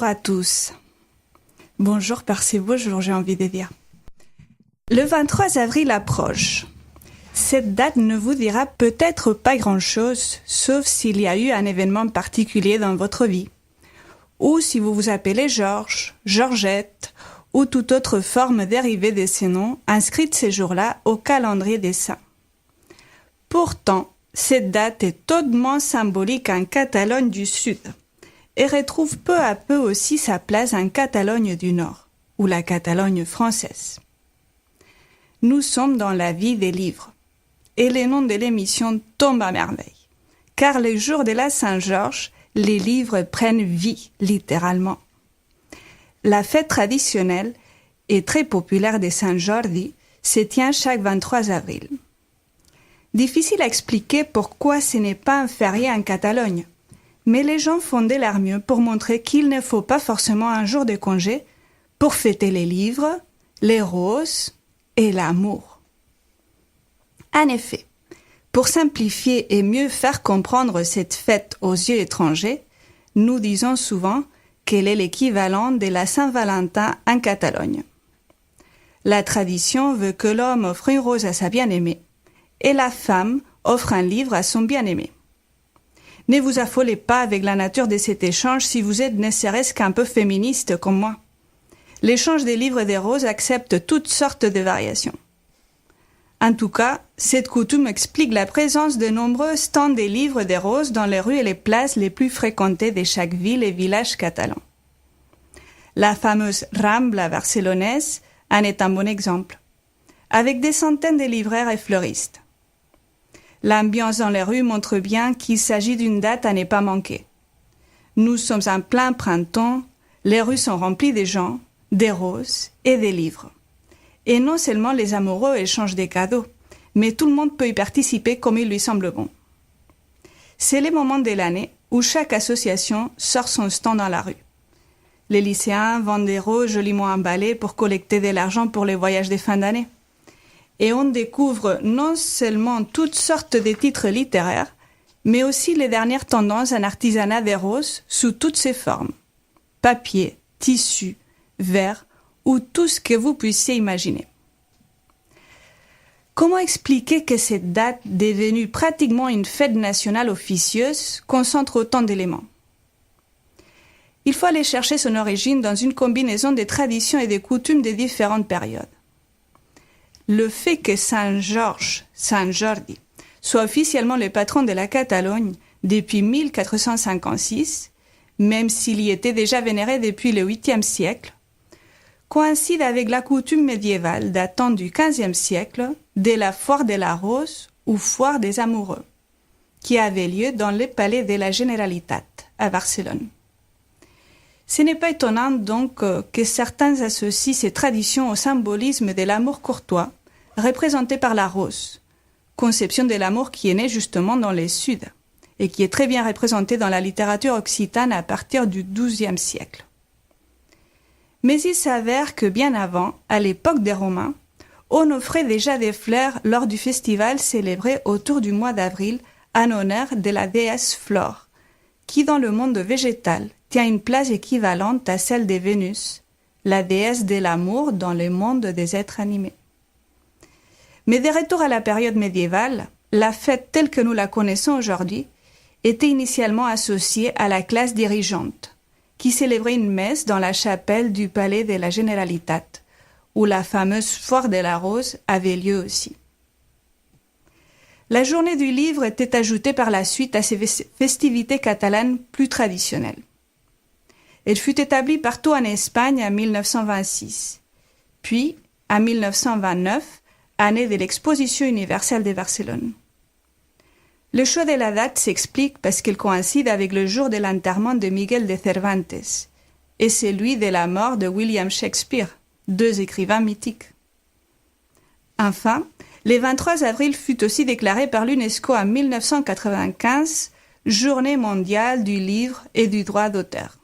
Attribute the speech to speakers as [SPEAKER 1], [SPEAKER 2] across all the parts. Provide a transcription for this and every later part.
[SPEAKER 1] Bonjour à tous. Bonjour par ces beaux jours, j'ai envie de dire. Le 23 avril approche. Cette date ne vous dira peut-être pas grand-chose, sauf s'il y a eu un événement particulier dans votre vie. Ou si vous vous appelez Georges, Georgette, ou toute autre forme dérivée de ces noms inscrite ces jours-là au calendrier des saints. Pourtant, cette date est hautement symbolique en Catalogne du Sud et retrouve peu à peu aussi sa place en Catalogne du Nord, ou la Catalogne française. Nous sommes dans la vie des livres, et les noms de l'émission tombent à merveille, car le jour de la Saint-Georges, les livres prennent vie, littéralement. La fête traditionnelle et très populaire de Sant Jordi se tient chaque 23 avril. Difficile à expliquer pourquoi ce n'est pas un férié en Catalogne, mais les gens font de leur mieux pour montrer qu'il ne faut pas forcément un jour de congé pour fêter les livres, les roses et l'amour. En effet, pour simplifier et mieux faire comprendre cette fête aux yeux étrangers, nous disons souvent qu'elle est l'équivalent de la Saint-Valentin en Catalogne. La tradition veut que l'homme offre une rose à sa bien-aimée et la femme offre un livre à son bien-aimé. Ne vous affolez pas avec la nature de cet échange si vous êtes ne serait-ce qu'un peu féministe comme moi. L'échange des livres et des roses accepte toutes sortes de variations. En tout cas, cette coutume explique la présence de nombreux stands des livres et des roses dans les rues et les places les plus fréquentées de chaque ville et village catalan. La fameuse Rambla barcelonaise en est un bon exemple, avec des centaines de libraires et fleuristes. L'ambiance dans les rues montre bien qu'il s'agit d'une date à ne pas manquer. Nous sommes en plein printemps, les rues sont remplies de gens, des roses et des livres. Et non seulement les amoureux échangent des cadeaux, mais tout le monde peut y participer comme il lui semble bon. C'est le moment de l'année où chaque association sort son stand dans la rue. Les lycéens vendent des roses joliment emballées pour collecter de l'argent pour les voyages de fin d'année. Et on découvre non seulement toutes sortes de titres littéraires, mais aussi les dernières tendances en artisanat des roses sous toutes ses formes. Papier, tissu, verre ou tout ce que vous puissiez imaginer. Comment expliquer que cette date, devenue pratiquement une fête nationale officieuse, concentre autant d'éléments? Il faut aller chercher son origine dans une combinaison des traditions et des coutumes des différentes périodes. Le fait que Saint Georges, Sant Jordi, soit officiellement le patron de la Catalogne depuis 1456, même s'il y était déjà vénéré depuis le 8e siècle, coïncide avec la coutume médiévale datant du XVe siècle de la foire de la rose ou foire des amoureux, qui avait lieu dans le palais de la Generalitat à Barcelone. Ce n'est pas étonnant donc que certains associent ces traditions au symbolisme de l'amour courtois, représenté par la rose, conception de l'amour qui est née justement dans le Sud et qui est très bien représentée dans la littérature occitane à partir du XIIe siècle. Mais il s'avère que bien avant, à l'époque des Romains, on offrait déjà des fleurs lors du festival célébré autour du mois d'avril en honneur de la déesse Flore, qui dans le monde végétal tient une place équivalente à celle de Vénus, la déesse de l'amour dans le monde des êtres animés. Mais de retour à la période médiévale, la fête telle que nous la connaissons aujourd'hui était initialement associée à la classe dirigeante, qui célébrait une messe dans la chapelle du palais de la Generalitat, où la fameuse foire de la rose avait lieu aussi. La journée du livre était ajoutée par la suite à ces festivités catalanes plus traditionnelles. Elle fut établie partout en Espagne en 1926, puis en 1929, année de l'Exposition universelle de Barcelone. Le choix de la date s'explique parce qu'elle coïncide avec le jour de l'enterrement de Miguel de Cervantes et celui de la mort de William Shakespeare, deux écrivains mythiques. Enfin, le 23 avril fut aussi déclaré par l'UNESCO en 1995 Journée mondiale du livre et du droit d'auteur.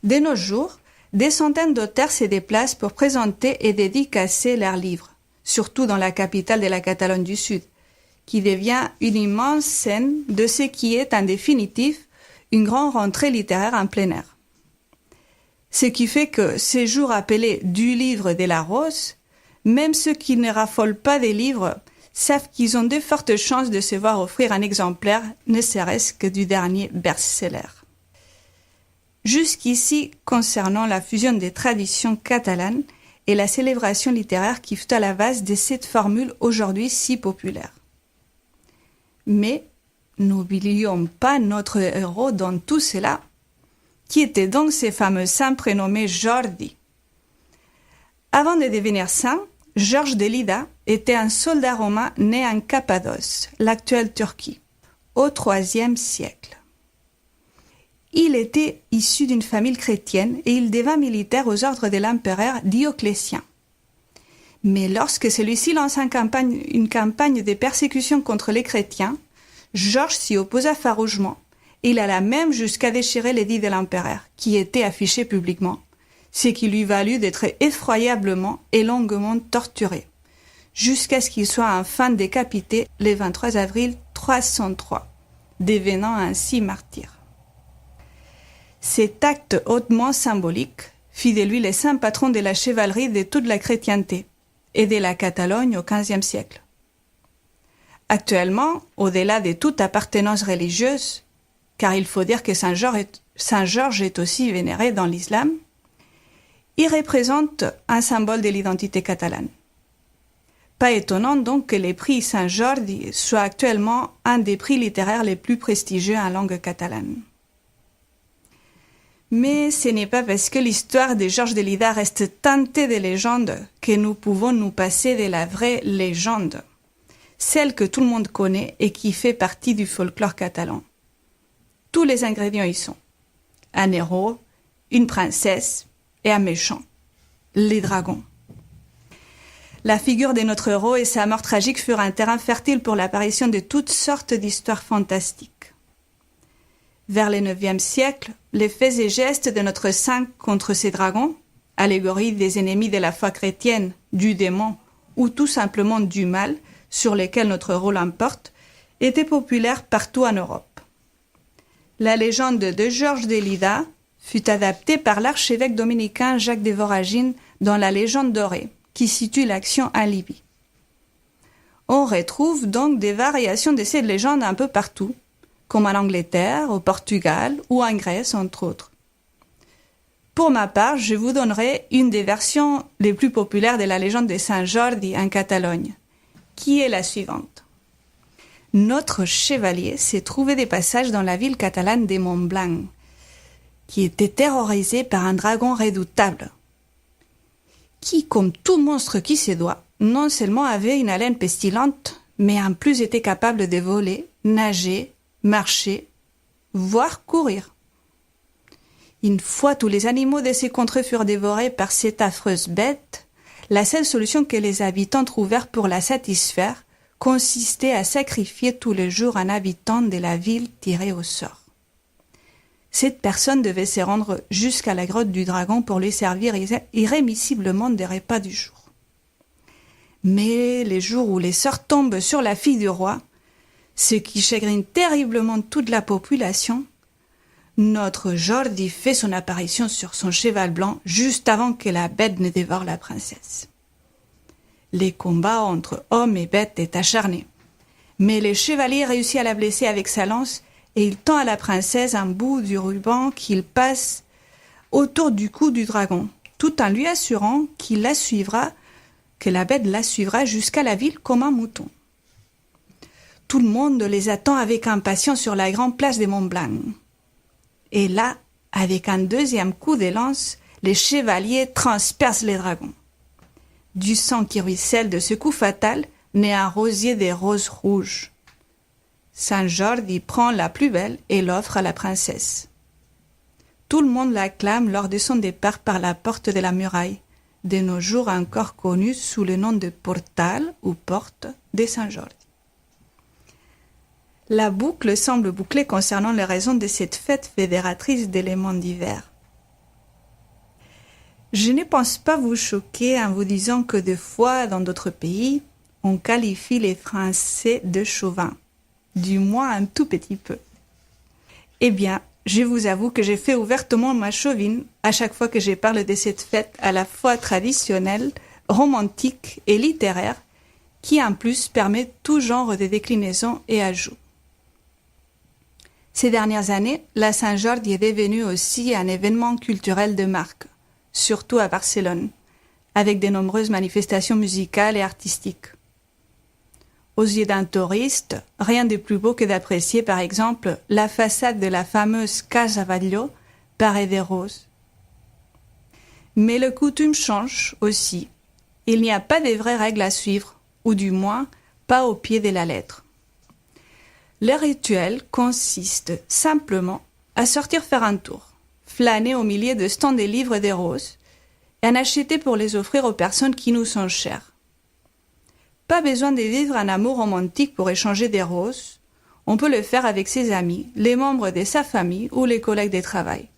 [SPEAKER 1] De nos jours, des centaines d'auteurs se déplacent pour présenter et dédicacer leurs livres, surtout dans la capitale de la Catalogne du Sud, qui devient une immense scène de ce qui est en définitive une grande rentrée littéraire en plein air. Ce qui fait que ces jours appelés du livre de la rose, même ceux qui ne raffolent pas des livres savent qu'ils ont de fortes chances de se voir offrir un exemplaire, ne serait-ce que du dernier best-seller. Jusqu'ici, concernant la fusion des traditions catalanes et la célébration littéraire qui fut à la base de cette formule aujourd'hui si populaire. Mais n'oublions pas notre héros dans tout cela. Qui était donc ce fameux saint prénommé Jordi? Avant de devenir saint, Georges de Lida était un soldat romain né en Cappadoce, l'actuelle Turquie, au IIIe siècle. Il était issu d'une famille chrétienne et il devint militaire aux ordres de l'empereur Dioclétien. Mais lorsque celui-ci lance une campagne de persécution contre les chrétiens, Georges s'y opposa farouchement. Il alla même jusqu'à déchirer l'édit de l'empereur, qui était affiché publiquement, ce qui lui valut d'être effroyablement et longuement torturé, jusqu'à ce qu'il soit enfin décapité le 23 avril 303, devenant ainsi martyr. Cet acte hautement symbolique fit de lui le saint patron de la chevalerie de toute la chrétienté et de la Catalogne au XVe siècle. Actuellement, au-delà de toute appartenance religieuse, car il faut dire que Saint Georges est aussi vénéré dans l'islam, il représente un symbole de l'identité catalane. Pas étonnant donc que les prix Saint Jordi soient actuellement un des prix littéraires les plus prestigieux en langue catalane. Mais ce n'est pas parce que l'histoire de Georges de Lida reste teintée de légendes que nous pouvons nous passer de la vraie légende, celle que tout le monde connaît et qui fait partie du folklore catalan. Tous les ingrédients y sont. Un héros, une princesse et un méchant, les dragons. La figure de notre héros et sa mort tragique furent un terrain fertile pour l'apparition de toutes sortes d'histoires fantastiques. Vers le IXe siècle, les faits et gestes de notre saint contre ces dragons, allégorie des ennemis de la foi chrétienne, du démon ou tout simplement du mal sur lesquels notre héros l'emporte, étaient populaires partout en Europe. La légende de Georges de Lida fut adaptée par l'archevêque dominicain Jacques de Voragine dans la légende dorée, qui situe l'action en Libye. On retrouve donc des variations de cette légende un peu partout, comme en Angleterre, au Portugal ou en Grèce, entre autres. Pour ma part, je vous donnerai une des versions les plus populaires de la légende de Saint Jordi en Catalogne, qui est la suivante. Notre chevalier s'est trouvé des passages dans la ville catalane de Montblanc, qui était terrorisée par un dragon redoutable, qui, comme tout monstre qui se doit, non seulement avait une haleine pestilente, mais en plus était capable de voler, nager, marcher, voire courir. Une fois tous les animaux de ces contrées furent dévorés par cette affreuse bête, la seule solution que les habitants trouvèrent pour la satisfaire consistait à sacrifier tous les jours un habitant de la ville tiré au sort. Cette personne devait se rendre jusqu'à la grotte du dragon pour lui servir irrémissiblement des repas du jour. Mais les jours où les sorts tombent sur la fille du roi, ce qui chagrine terriblement toute la population, notre Jordi fait son apparition sur son cheval blanc juste avant que la bête ne dévore la princesse. Les combats entre hommes et bêtes est acharné, mais le chevalier réussit à la blesser avec sa lance et il tend à la princesse un bout du ruban qu'il passe autour du cou du dragon, tout en lui assurant qu'il la suivra, que la bête la suivra jusqu'à la ville comme un mouton. Tout le monde les attend avec impatience sur la grande place de Montblanc. Et là, avec un deuxième coup de lance, les chevaliers transpercent les dragons. Du sang qui ruisselle de ce coup fatal naît un rosier des roses rouges. Saint Jordi prend la plus belle et l'offre à la princesse. Tout le monde l'acclame lors de son départ par la porte de la muraille, de nos jours encore connue sous le nom de Portal ou Porte de Saint Jordi. La boucle semble bouclée concernant les raisons de cette fête fédératrice d'éléments divers. Je ne pense pas vous choquer en vous disant que des fois, dans d'autres pays, on qualifie les Français de chauvins, du moins un tout petit peu. Eh bien, je vous avoue que j'ai fait ouvertement ma chauvine à chaque fois que je parle de cette fête à la fois traditionnelle, romantique et littéraire, qui en plus permet tout genre de déclinaisons et ajouts. Ces dernières années, la Saint-Jordi est devenue aussi un événement culturel de marque, surtout à Barcelone, avec de nombreuses manifestations musicales et artistiques. Aux yeux d'un touriste, rien de plus beau que d'apprécier par exemple la façade de la fameuse Casa Batlló parée de roses. Mais le coutume change aussi. Il n'y a pas de vraies règles à suivre, ou du moins pas au pied de la lettre. Le rituel consiste simplement à sortir faire un tour, flâner au milieu de stands de livres de roses et en acheter pour les offrir aux personnes qui nous sont chères. Pas besoin de vivre un amour romantique pour échanger des roses. On peut le faire avec ses amis, les membres de sa famille ou les collègues de travail.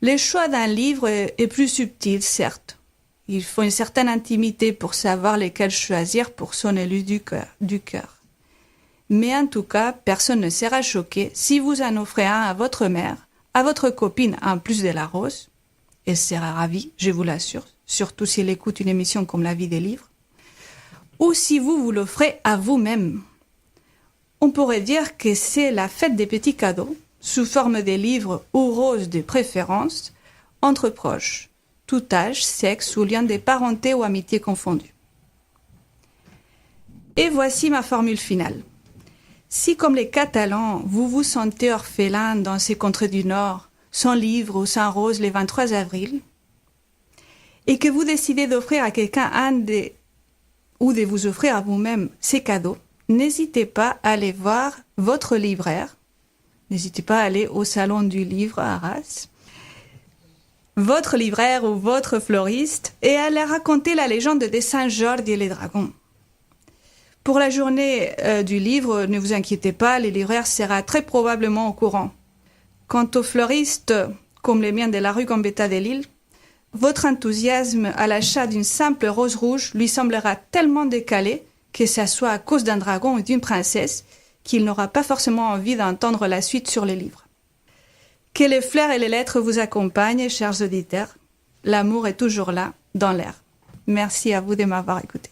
[SPEAKER 1] Le choix d'un livre est plus subtil, certes. Il faut une certaine intimité pour savoir lesquels choisir pour son élu du cœur. Mais en tout cas, personne ne sera choqué si vous en offrez un à votre mère, à votre copine en plus de la rose. Elle sera ravie, je vous l'assure, surtout si elle écoute une émission comme La Vie des livres. Ou si vous l'offrez à vous-même. On pourrait dire que c'est la fête des petits cadeaux, sous forme de livres ou roses de préférence, entre proches, tout âge, sexe ou lien de parenté ou amitié confondus. Et voici ma formule finale. Si, comme les Catalans, vous vous sentez orphelin dans ces contrées du Nord, sans livre ou sans rose le 23 avril, et que vous décidez d'offrir à quelqu'un ou de vous offrir à vous-même ces cadeaux, n'hésitez pas à aller voir votre libraire, n'hésitez pas à aller au salon du livre à Arras, votre libraire ou votre fleuriste, et à leur raconter la légende de Saint-Jordi et les dragons. Pour la journée du livre, ne vous inquiétez pas, le libraire sera très probablement au courant. Quant aux fleuristes, comme les miens de la rue Gambetta de Lille, votre enthousiasme à l'achat d'une simple rose rouge lui semblera tellement décalé, que ça soit à cause d'un dragon ou d'une princesse, qu'il n'aura pas forcément envie d'entendre la suite sur les livres. Que les fleurs et les lettres vous accompagnent, chers auditeurs. L'amour est toujours là, dans l'air. Merci à vous de m'avoir écouté.